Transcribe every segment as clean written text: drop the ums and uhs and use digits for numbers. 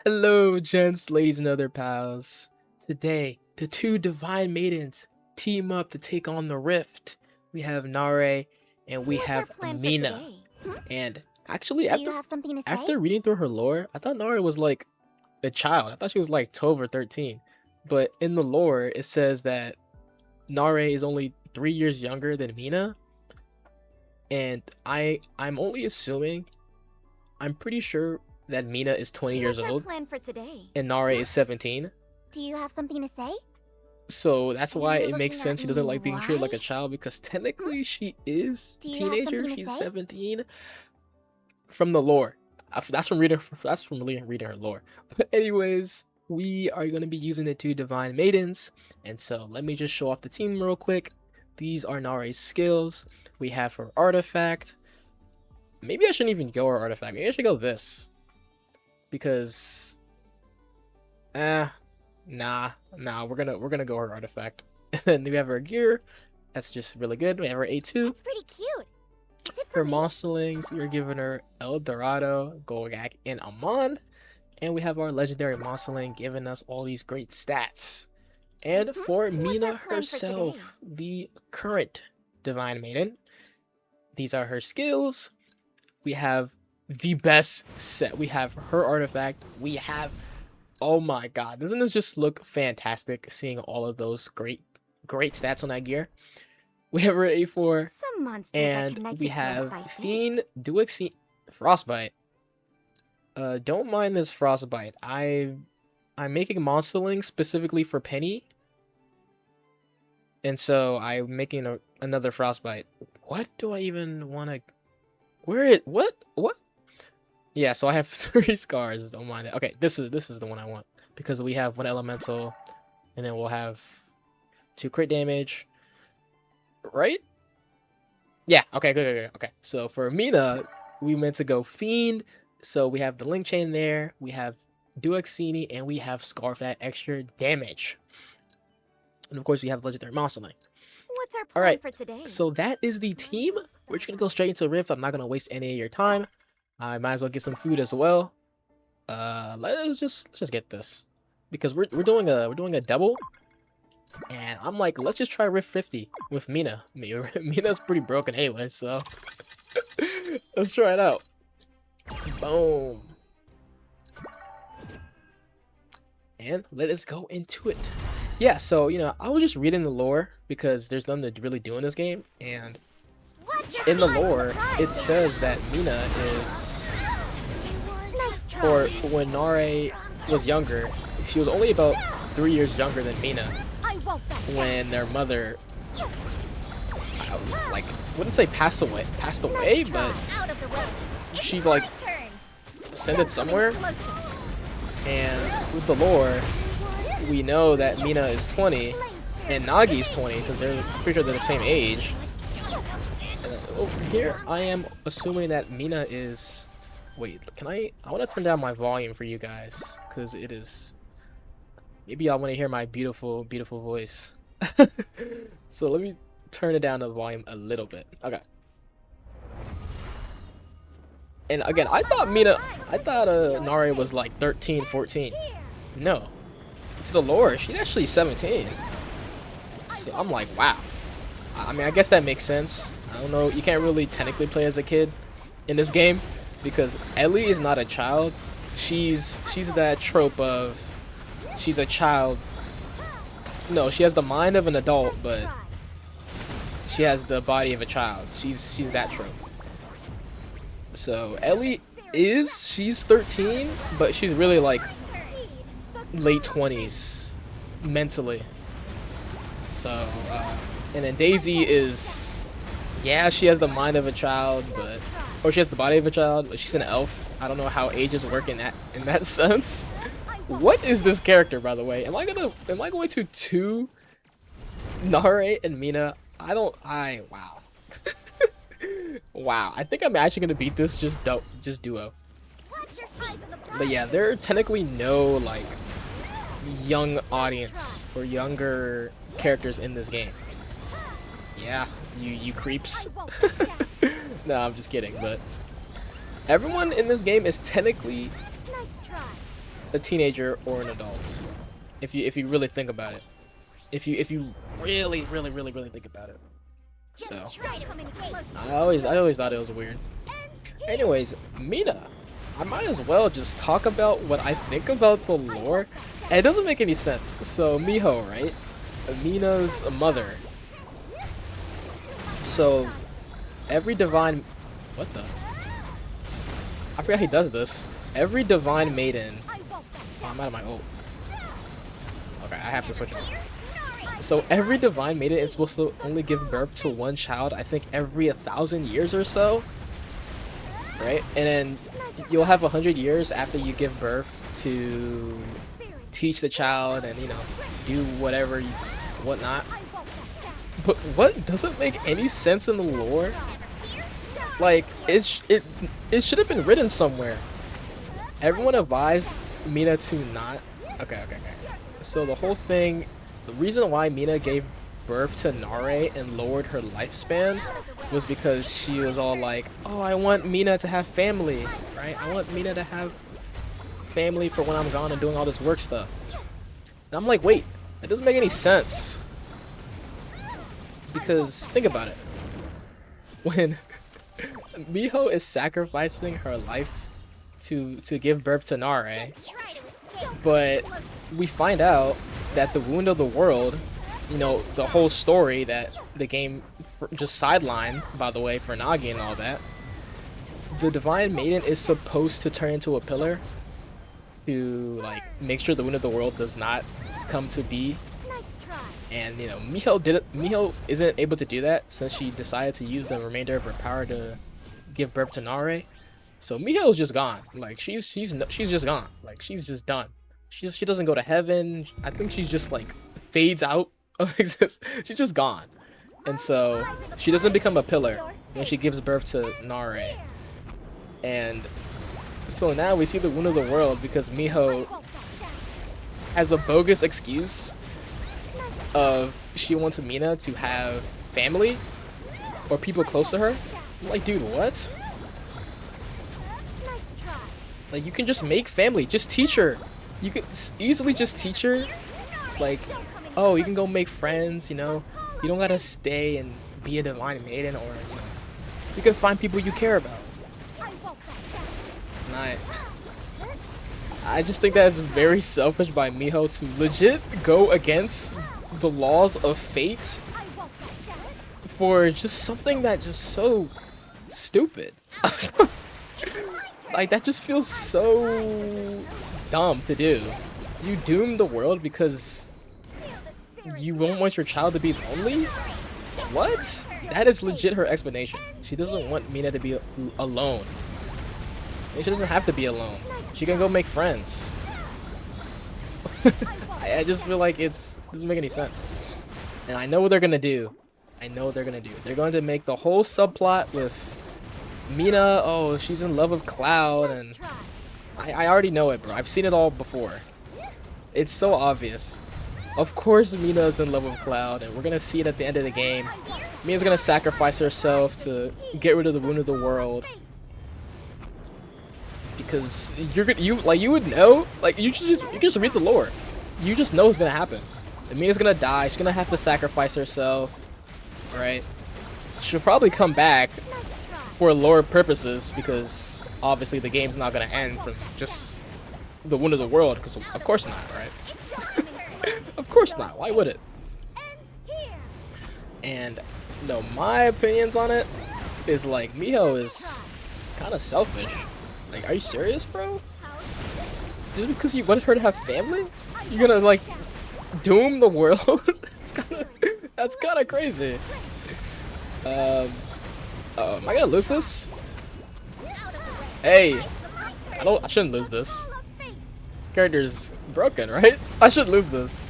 Hello, gents, ladies, and other pals. Today, the two Divine Maidens team up to take on the Rift. We have NARAE and we What's our have plan for MINA. today? And actually, Do you have something to say? after reading through her lore, I thought NARAE was like a child. I thought she was like 12 or 13. But in the lore, it says that NARAE is only 3 years younger than MINA. And I'm only assuming. I'm pretty sure that MINA is 20 years What's our old plan for today? and NARAE is 17. Do you have something to say? So that's why Are you it makes looking at sense she doesn't me? like being treated like a Why? child, because technically she is Do a you have teenager. something to She's say? 17 from the lore. That's from reading. That's from reading her lore. But anyways, we are going to be using the two Divine Maidens, and so let me just show off the team real quick. These are NARAE's skills. We have her artifact. Maybe I shouldn't even go her artifact. Maybe I should go this, because we're gonna go her artifact. And then we have her gear. That's just really good. We have her A2. That's pretty cute. Is it Her for me? monsterlings, we're giving her El Dorado, Golgak, and Amon. And we have our legendary monsterling giving us all these great stats. And for What's MINA our plan for herself, the current Divine Maiden, these are her skills. We have the best set. We have her artifact. We have, oh my god, doesn't this just look fantastic seeing all of those great stats on that gear? We have her at A4, Some monsters are and connected we to us have by fate. Fiend, Duexine, Frostbite. Don't mind this Frostbite. I'm making Monsterling specifically for Penny, and so I'm making another Frostbite. What do I even want to? What? Yeah, so I have 3 scars. Don't mind it. Okay, this is the one I want, because we have 1 elemental, and then we'll have 2 crit damage. Right? Yeah. Okay. Good. Okay. So for MINA, we meant to go Fiend. So we have the link chain there. We have Duexini, and we have Scarf at extra damage. And of course, we have legendary monsterling. What's our All plan right. for today? So that is the team. We're just gonna go straight into Rift. I'm not gonna waste any of your time. I might as well get some food as well. Let's just get this, because we're doing a double, and I'm like, let's just try Rift 50 with MINA. Mina's pretty broken anyway, so let's try it out. Boom. And let us go into it. Yeah, so I was just reading the lore, because there's nothing to really do in this game, and in the lore it says that MINA is, Nice try. or when NARAE was younger, she was only about 3 years younger than MINA I won't back down. when their mother, like, wouldn't say passed away, Nice try. but Out of the way. she It's like my turn. ascended somewhere. Closer. And with the lore, we know that MINA is 20 and Nagi's 20, because they're pretty sure they're the same age. And over here, I am assuming that MINA is. Wait, can I want to turn down my volume for you guys, because it is. Maybe y'all want to hear my beautiful, beautiful voice. So let me turn it down the volume a little bit. Okay. And again, I thought NARAE was like 13, 14. No. To the lore, she's actually 17. So I'm like, wow. I mean, I guess that makes sense. I don't know. You can't really technically play as a kid in this game, because Ellie is not a child. She's that trope of she's a child. No, she has the mind of an adult, but she has the body of a child. She's that trope. So Ellie she's 13, but she's really like late 20s mentally. So and then Daisy is, yeah, she has the mind of a child, or she has the body of a child, but she's an elf. I don't know how ages work in that sense. What is this character, by the way? Am I going to 2 NARAE and MINA? Wow. Wow, I think I'm actually gonna beat this just duo. But yeah, there are technically no like young audience or younger characters in this game. Yeah, you creeps. No, I'm just kidding, but everyone in this game is technically Nice try. a teenager or an adult. If you really think about it. If you really think about it. So I always thought it was weird. Anyways, Mina. I might as well just talk about what I think about the lore. And it doesn't make any sense. So Miho, right? Mina's mother. So every divine, what the? I forgot he does this. Every divine maiden. Oh, I'm out of my ult. Okay, I have to switch it. So every divine maiden is supposed to only give birth to one child. I think every 1,000 years or so, right? And then you'll have 100 years after you give birth to teach the child and, you know, do whatever, whatnot. But what doesn't make any sense in the lore? Like, it should have been written somewhere. Everyone advised Mina to not. Okay. So the whole thing, the reason why Mina gave birth to NARAE and lowered her lifespan was because she was all like, oh, I want Mina to have family, right? I want Mina to have family for when I'm gone and doing all this work stuff. And I'm like, wait, that doesn't make any sense. Because think about it. When Miho is sacrificing her life to give birth to NARAE, but we find out that the wound of the world, you know, the whole story that the game just sidelined, by the way, for Nagi and all that, the Divine Maiden is supposed to turn into a pillar to, like, make sure the wound of the world does not come to be. And, you know, Miho isn't able to do that since she decided to use the remainder of her power to give birth to NARAE. So Miho's just gone. Like, she's just gone. Like, she's just done. She doesn't go to heaven. I think she's just, like, fades out of existence. She's just gone. And so she doesn't become a pillar when she gives birth to NARAE. And so now we see the wound of the world because Miho has a bogus excuse of she wants Mina to have family or people close to her. I'm like, dude, what? Like, you can just make family. Just teach her. You can easily just teach her. Like, oh, you can go make friends, you know. You don't gotta stay and be a divine maiden, or, you know, you can find people you care about. And I just think that is very selfish by Miho to legit go against the laws of fate for just something that just so stupid. Like, that just feels so dumb to do. You doom the world because you won't want your child to be lonely? What? That is legit her explanation. She doesn't want Mina to be alone. She doesn't have to be alone. She can go make friends. I just feel like it doesn't make any sense. And I know what they're gonna do. They're going to make the whole subplot with Mina, oh, she's in love with Cloud, and I already know it, bro. I've seen it all before. It's so obvious. Of course Mina's in love with Cloud, and we're gonna see it at the end of the game. Mina's gonna sacrifice herself to get rid of the wound of the world. Because you would know, like, you just read the lore. You just know it's gonna happen. Mina's gonna die. She's gonna have to sacrifice herself, right? She'll probably come back for lore purposes because obviously the game's not gonna end from just the wound of the world. Because of course not, right? Of course not. Why would it? And no, my opinions on it is like Miho is kind of selfish. Like, are you serious, bro? Dude, because you wanted her to have family? You're gonna, like, doom the world? That's kind of crazy. Am I gonna lose this? Hey, I shouldn't lose this. This character's broken, right? I should lose this.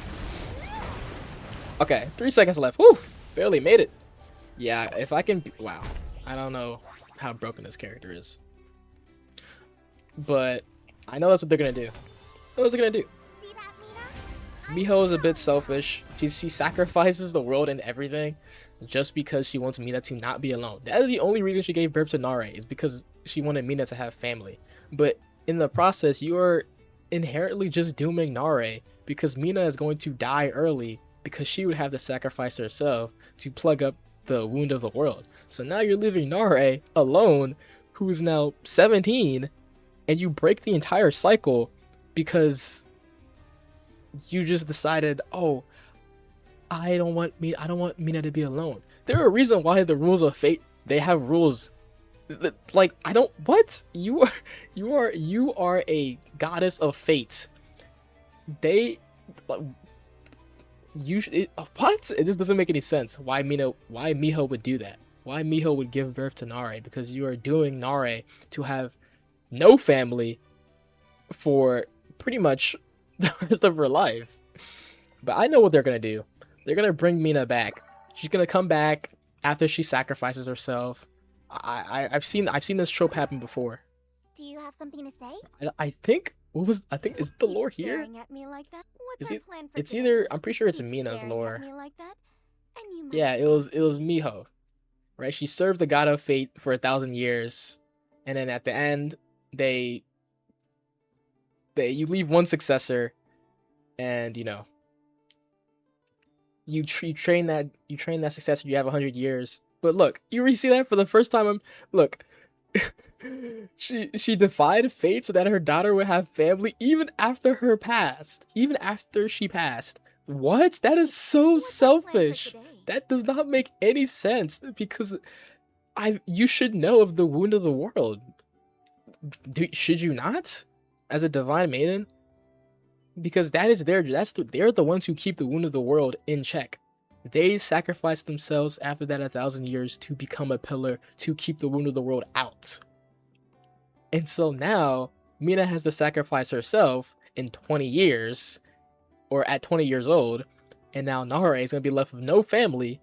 Okay, 3 seconds left. Whew, barely made it. Yeah, if I can, wow. I don't know how broken this character is. But I know that's what they're gonna do. What they're gonna do. Miho is a bit selfish. She sacrifices the world and everything just because she wants Mina to not be alone. That is the only reason she gave birth to NARAE, is because she wanted Mina to have family. But in the process, you are inherently just dooming NARAE because Mina is going to die early because she would have to sacrifice herself to plug up the wound of the world. So now you're leaving NARAE alone, who is now 17, and you break the entire cycle because you just decided, oh, I don't want Mina to be alone. There are a reason why the rules of fate, they have rules. Like, I don't, what? You are a goddess of fate. They, what? It just doesn't make any sense. Why Miho would do that? Why Miho would give birth to NARAE? Because you are doing NARAE to have no family for pretty much the rest of her life. But I know what they're gonna do. They're gonna bring Mina back. She's gonna come back after she sacrifices herself. I've seen this trope happen before. Do you have something to say? I think is the lore here? Staring at me like that? What's our plan for It's today? either, I'm pretty sure it's Keep Mina's staring at lore. me like that, and you might Yeah, it was Miho, right? She served the god of fate for 1,000 years, and then at the end, you leave one successor, and you know, you train that successor. You have 100 years. But look, you already see that for the first time. Look, she defied fate so that her daughter would have family even after she passed. What? That is so What's our plan for selfish. today? That does not make any sense because you should know of the wound of the world. Should you not? As a divine maiden? Because they're the ones who keep the wound of the world in check. They sacrificed themselves after that 1,000 years to become a pillar to keep the wound of the world out. And so now Mina has to sacrifice herself in 20 years, or at 20 years old, and now NARAE is gonna be left with no family.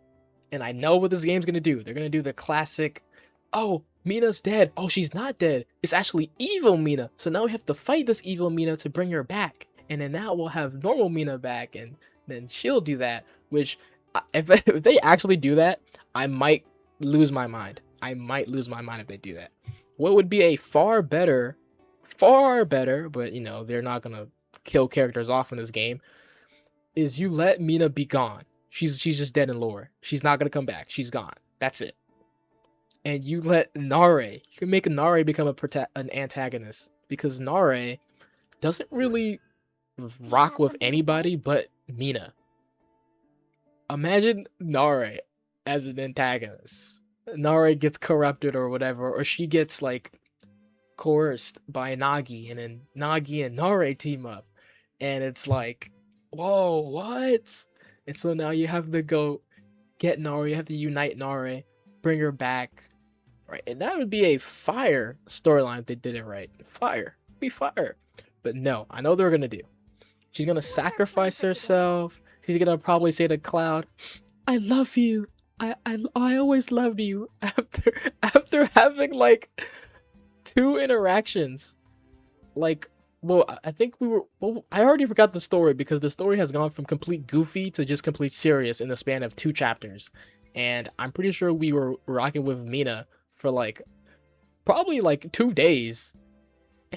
And I know what this game's gonna do. They're gonna do the classic, oh, Mina's dead. Oh, she's not dead. It's actually evil Mina. So now we have to fight this evil Mina to bring her back. And then now we'll have normal Mina back, and then she'll do that. Which, if they actually do that, I might lose my mind. I might lose my mind if they do that. What would be a far better, but you know, they're not gonna kill characters off in this game, is you let Mina be gone. She's just dead in lore. She's not gonna come back. She's gone. That's it. And you let NARAE, you can make NARAE become an antagonist, because NARAE doesn't really rock with anybody but Mina. Imagine NARAE as an antagonist. NARAE gets corrupted or whatever, or she gets like coerced by Nagi, and then Nagi and NARAE team up, and it's like, whoa, what? And so now you have to go get NARAE, you have to unite NARAE, bring her back, right? And that would be a fire storyline if they did it right. Fire, be fire. But no, I know they're gonna do. She's gonna sacrifice herself. She's gonna probably say to Cloud, "I love you. I always loved you." After having like 2 interactions, like, well, I think I already forgot the story because the story has gone from complete goofy to just complete serious in the span of 2 chapters, and I'm pretty sure we were rocking with Mina for like probably like 2 days.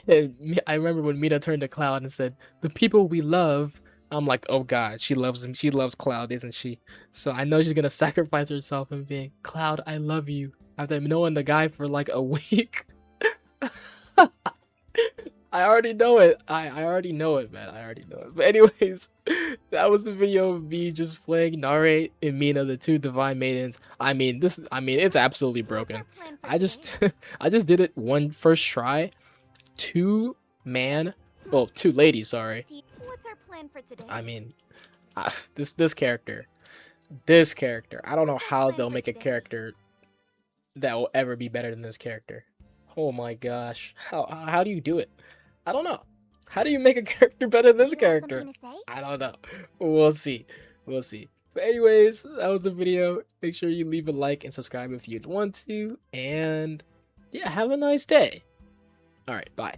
And I remember when Mina turned to Cloud and said, "The people we love." I'm like, oh god, she loves him. She loves Cloud, isn't she? So I know she's gonna sacrifice herself and being, "Cloud, I love you," after knowing the guy for like a week. I already know it. I already know it, man. I already know it. But anyways, that was the video of me just playing NARAE and Mina, the 2 Divine Maidens. I mean, it's absolutely broken. I just did it first try. 2 ladies, sorry. What's our plan for today? I mean, this character, I don't know how they'll make a character that will ever be better than this character. Oh my gosh, how do you do it? I don't know. How do you make a character better than this Do you have character? something to say? I don't know. We'll see. But anyways, that was the video. Make sure you leave a like and subscribe if you'd want to, and yeah, have a nice day. All right, bye.